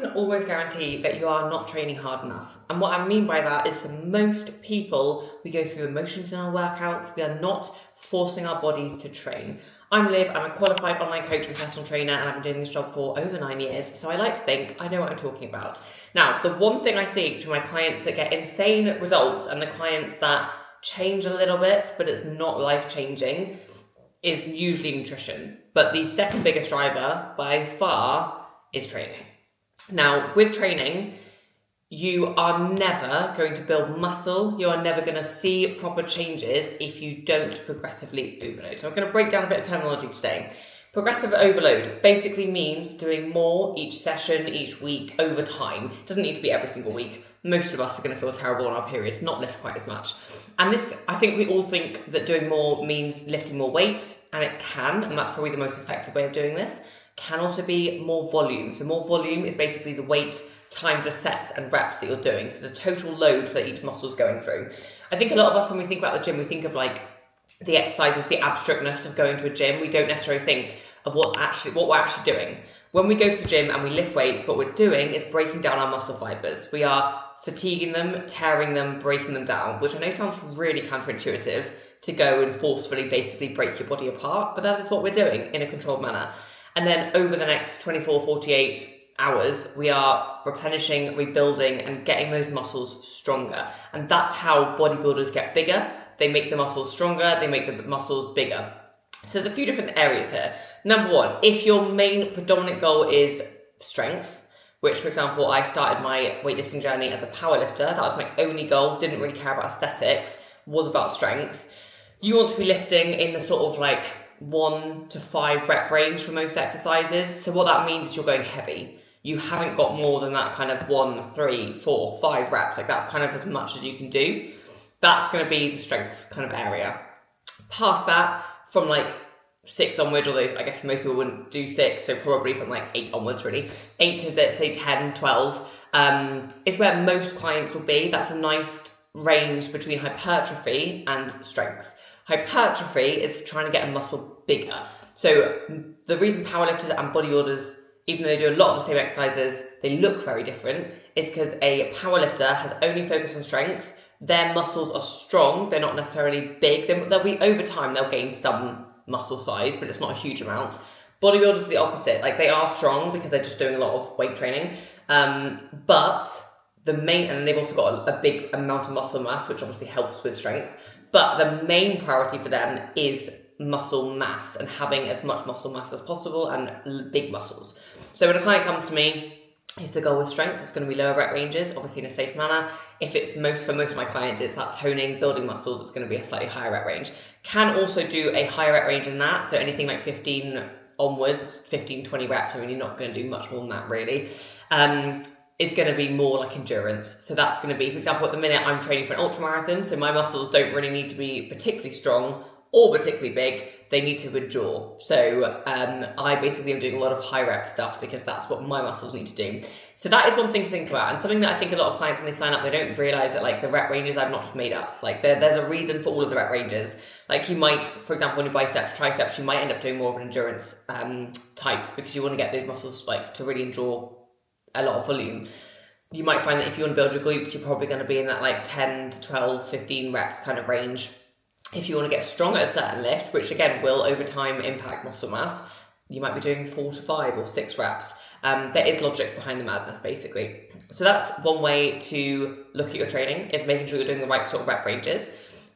can always guarantee that you are not training hard enough. And what I mean by that is for most people, we go through emotions in our workouts. We are not forcing our bodies to train. I'm Liv, I'm a qualified online coach and personal trainer, and I've been doing this job for over 9 years, so I like to think I know what I'm talking about. Now, the one thing I see between my clients that get insane results and the clients that change a little bit, but it's not life-changing, is usually nutrition. But the second biggest driver, by far, is training. Now, with training, you are never going to build muscle. You are never going to see proper changes if you don't progressively overload. So I'm going to break down a bit of terminology today. Progressive overload basically means doing more each session, each week, over time. It doesn't need to be every single week. Most of us are going to feel terrible on our periods, not lift quite as much. And this, I think we all think that doing more means lifting more weight, and it can, and that's probably the most effective way of doing this. Can also be more volume. So more volume is basically the weight times the sets and reps that you're doing. So the total load that each muscle is going through. I think a lot of us, when we think about the gym, we think of like the exercises, the abstractness of going to a gym. We don't necessarily think of what we're actually doing. When we go to the gym and we lift weights, what we're doing is breaking down our muscle fibers. We are fatiguing them, tearing them, breaking them down, which I know sounds really counterintuitive to go and forcefully basically break your body apart, but that is what we're doing in a controlled manner. And then over the next 24, 48 hours, we are replenishing, rebuilding, and getting those muscles stronger. And that's how bodybuilders get bigger. They make the muscles stronger, they make the muscles bigger. So there's a few different areas here. Number one, if your main predominant goal is strength, which, for example, I started my weightlifting journey as a powerlifter. That was my only goal, didn't really care about aesthetics, was about strength. You want to be lifting in the sort of like 1 to 5 rep range for most exercises. So what that means is you're going heavy. You haven't got more than that kind of 1, 3, 4, 5 reps. Like that's kind of as much as you can do. That's going to be the strength kind of area. Past that, from like 6 onwards, although I guess most people wouldn't do 6, so probably from like 8 onwards really. 8 to let's say 10, 12 is where most clients will be. That's a nice range between hypertrophy and strength. Hypertrophy is trying to get a muscle bigger. So the reason powerlifters and bodybuilders, even though they do a lot of the same exercises, they look very different, is because a powerlifter has only focused on strength. Their muscles are strong. They're not necessarily big. They'll be over time, they'll gain some muscle size, but it's not a huge amount. Bodybuilders are the opposite. Like they are strong because they're just doing a lot of weight training. But the main, and they've also got a big amount of muscle mass, which obviously helps with strength. But the main priority for them is muscle mass and having as much muscle mass as possible and big muscles. So when a client comes to me, if the goal is strength, it's going to be lower rep ranges, obviously in a safe manner. If it's for most of my clients, it's that toning, building muscles, it's going to be a slightly higher rep range. Can also do a higher rep range than that. So anything like 15 onwards, 15, 20 reps, I mean, you're not going to do much more than that really. Is going to be more like endurance. So that's going to be, for example, at the minute I'm training for an ultra marathon, so my muscles don't really need to be particularly strong or particularly big. They need to endure. So I basically am doing a lot of high rep stuff because that's what my muscles need to do. So that is one thing to think about, and something that I think a lot of clients when they sign up, they don't realize that like the rep ranges I've not just made up. Like there's a reason for all of the rep ranges. Like you might, for example, on your biceps, triceps, you might end up doing more of an endurance type because you want to get those muscles like to really endure a lot of volume. You might find that if you want to build your glutes, you're probably going to be in that like 10 to 12, 15 reps kind of range. If you want to get strong at a certain lift, which again will over time impact muscle mass, you might be doing 4 to 5 or 6 reps. There is logic behind the madness basically. So that's one way to look at your training, is making sure you're doing the right sort of rep ranges.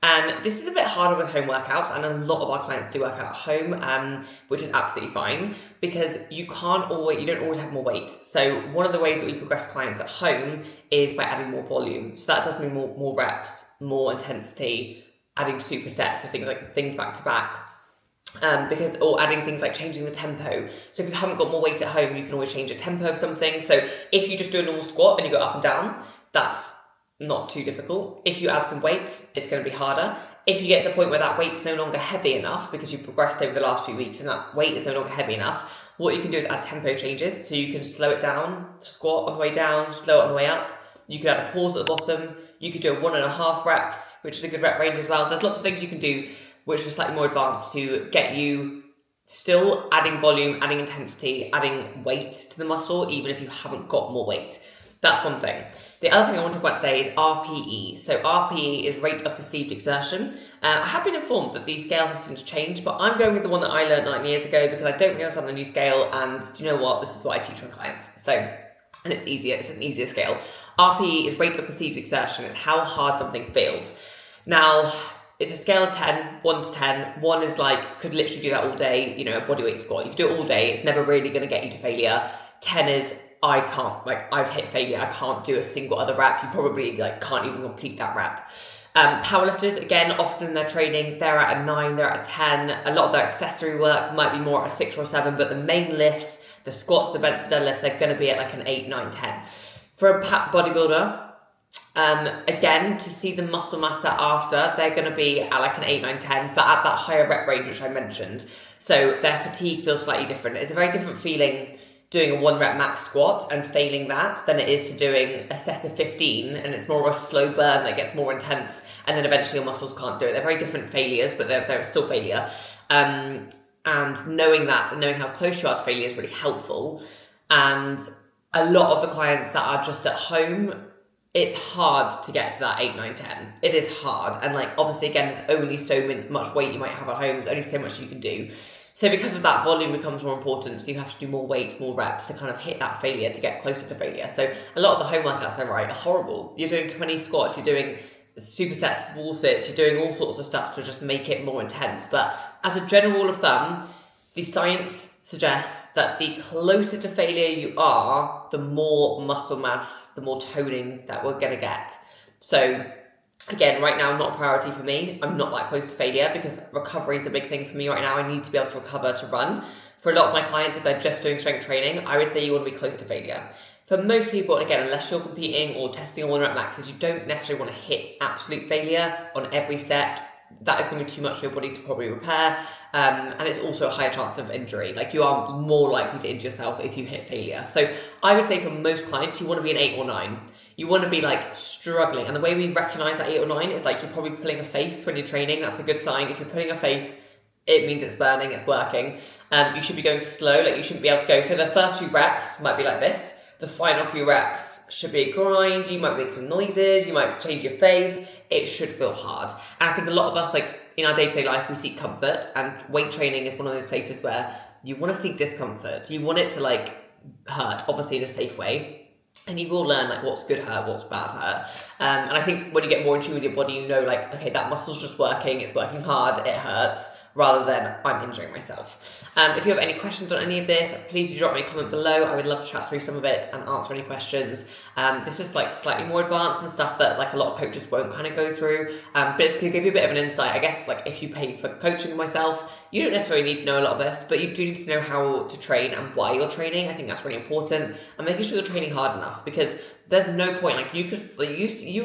And this is a bit harder with home workouts, and a lot of our clients do work out at home, which is absolutely fine because you don't always have more weight. So one of the ways that we progress clients at home is by adding more volume. So that does mean more reps, more intensity, adding supersets, so things back to back. Or adding things like changing the tempo. So if you haven't got more weight at home, you can always change the tempo of something. So if you just do a normal squat and you go up and down, that's not too difficult. If you add some weight, it's going to be harder. If you get to the point where that weight's no longer heavy enough because you've progressed over the last few weeks and that weight is no longer heavy enough, what you can do is add tempo changes. So you can slow it down, squat on the way down, slow it on the way up. You could add a pause at the bottom. You could do a 1.5 reps, which is a good rep range as well. There's lots of things you can do which are slightly more advanced to get you still adding volume, adding intensity, adding weight to the muscle, even if you haven't got more weight. That's one thing. The other thing I want to talk about today is RPE. So RPE is rate of perceived exertion. I have been informed that the scale has since changed, but I'm going with the one that I learned 9 years ago because I don't really understand the new scale, and do you know what? This is what I teach my clients. And it's easier, it's an easier scale. RPE is rate of perceived exertion. It's how hard something feels. Now, it's a scale of 10, 1 to 10. 1 is like, could literally do that all day, a bodyweight squat. You can do it all day. It's never really going to get you to failure. 10 is, I can't, I've hit failure. I can't do a single other rep. You probably can't even complete that rep. Powerlifters, again, often in their training, they're at a 9, they're at a 10. A lot of their accessory work might be more at a 6 or 7, but the main lifts, the squats, the bench, the deadlifts, they're going to be at an 8, 9, 10. For a bodybuilder, again, to see the muscle mass after, they're going to be at an 8, 9, 10, but at that higher rep range, which I mentioned. So their fatigue feels slightly different. It's a very different feeling doing a 1 rep max squat and failing that than it is to doing a set of 15, and it's more of a slow burn that gets more intense, and then eventually your muscles can't do it. They're very different failures, but they're still failure. And knowing that and knowing how close you are to failure is really helpful. And a lot of the clients that are just at home, it's hard to get to that 8, 9, 10. It is hard. And obviously, again, there's only so much weight you might have at home. There's only so much you can do. So because of that, volume becomes more important. So you have to do more weight, more reps to kind of hit that failure, to get closer to failure. So a lot of the home workouts are horrible. You're doing 20 squats, you're doing supersets, wall sits, you're doing all sorts of stuff to just make it more intense. But as a general rule of thumb, the science suggests that the closer to failure you are, the more muscle mass, the more toning that we're going to get. So again, right now, not a priority for me. I'm not that close to failure because recovery is a big thing for me right now. I need to be able to recover to run. For a lot of my clients, if they're just doing strength training, I would say you want to be close to failure. For most people, again, unless you're competing or testing on 1 rep maxes, you don't necessarily want to hit absolute failure on every set. That is going to be too much for your body to probably repair. And it's also a higher chance of injury. You are more likely to injure yourself if you hit failure. So I would say for most clients, you want to be an 8 or 9. You want to be struggling. And the way we recognize that 8 or 9 is you're probably pulling a face when you're training. That's a good sign. If you're pulling a face, it means it's burning, it's working. You should be going slow. You shouldn't be able to go. So the first few reps might be like this. The final few reps should be a grind. You might make some noises. You might change your face. It should feel hard. And I think a lot of us, in our day-to-day life, we seek comfort. And weight training is one of those places where you want to seek discomfort. You want it to hurt, obviously in a safe way. And you will learn what's good hurt, what's bad hurt. And I think when you get more in tune with your body, you know okay, that muscle's just working, it's working hard, it hurts, rather than I'm injuring myself. If you have any questions on any of this, please do drop me a comment below. I would love to chat through some of it and answer any questions. This is slightly more advanced and stuff that a lot of coaches won't kind of go through. But it's going to give you a bit of an insight. I guess if you pay for coaching with myself, you don't necessarily need to know a lot of this, but you do need to know how to train and why you're training. I think that's really important, and making sure you're training hard enough, because there's no point. You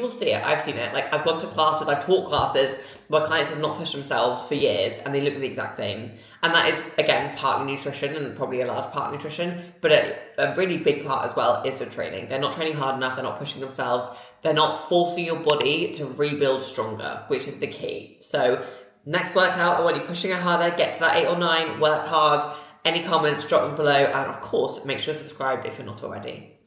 will see it. I've seen it. I've gone to classes, I've taught classes where clients have not pushed themselves for years and they look the exact same. And that is, again, partly nutrition and probably a large part nutrition, but a really big part as well is the training. They're not training hard enough, they're not pushing themselves, they're not forcing your body to rebuild stronger, which is the key. So next workout, I want you pushing it harder, get to that 8 or 9, work hard. Any comments, drop them below, and of course, make sure to subscribe if you're not already.